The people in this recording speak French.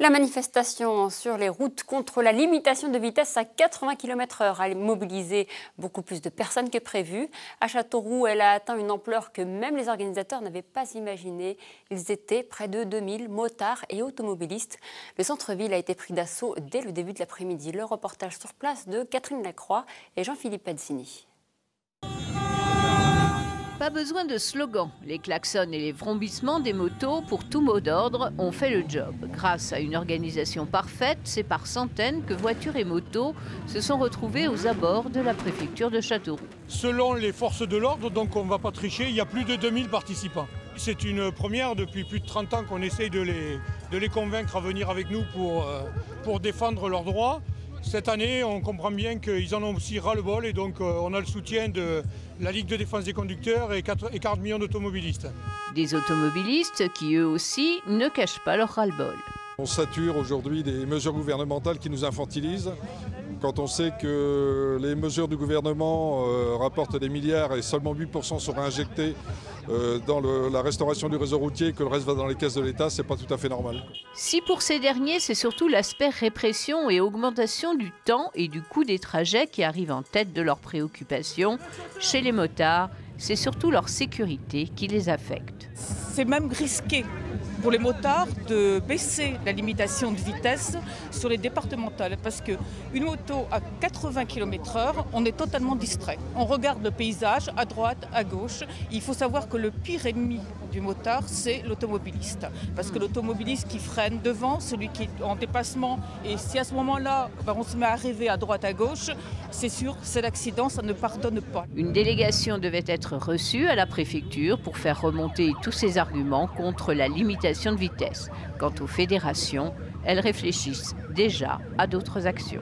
La manifestation sur les routes contre la limitation de vitesse à 80 km/h a mobilisé beaucoup plus de personnes que prévu. À Châteauroux, elle a atteint une ampleur que même les organisateurs n'avaient pas imaginée. Ils étaient près de 2000 motards et automobilistes. Le centre-ville a été pris d'assaut dès le début de l'après-midi. Le reportage sur place de Catherine Lacroix et Jean-Philippe Pazzini. Pas besoin de slogan. Les klaxons et les vrombissements des motos, pour tout mot d'ordre, ont fait le job. Grâce à une organisation parfaite, c'est par centaines que voitures et motos se sont retrouvées aux abords de la préfecture de Châteauroux. Selon les forces de l'ordre, donc on ne va pas tricher, il y a plus de 2000 participants. C'est une première depuis plus de 30 ans qu'on essaye de les convaincre à venir avec nous pour défendre leurs droits. Cette année, on comprend bien qu'ils en ont aussi ras-le-bol et donc on a le soutien de la Ligue de défense des conducteurs et 40 millions d'automobilistes. Des automobilistes qui, eux aussi, ne cachent pas leur ras-le-bol. On sature aujourd'hui des mesures gouvernementales qui nous infantilisent. Quand on sait que les mesures du gouvernement rapportent des milliards et seulement 8% seront injectés dans la restauration du réseau routier, que le reste va dans les caisses de l'État, c'est pas tout à fait normal. Si pour ces derniers, c'est surtout l'aspect répression et augmentation du temps et du coût des trajets qui arrivent en tête de leurs préoccupations, chez les motards, c'est surtout leur sécurité qui les affecte. C'est même risqué pour les motards de baisser la limitation de vitesse sur les départementales parce qu'une moto à 80 km/h, on est totalement distrait. On regarde le paysage à droite, à gauche. Il faut savoir que le pire ennemi du motard, c'est l'automobiliste. Parce que l'automobiliste qui freine devant, celui qui est en dépassement, et si à ce moment-là, on se met à rêver à droite, à gauche, c'est sûr, c'est l'accident, ça ne pardonne pas. Une délégation devait être reçue à la préfecture pour faire remonter tous ces arguments contre la limitation de vitesse. Quant aux fédérations, elles réfléchissent déjà à d'autres actions.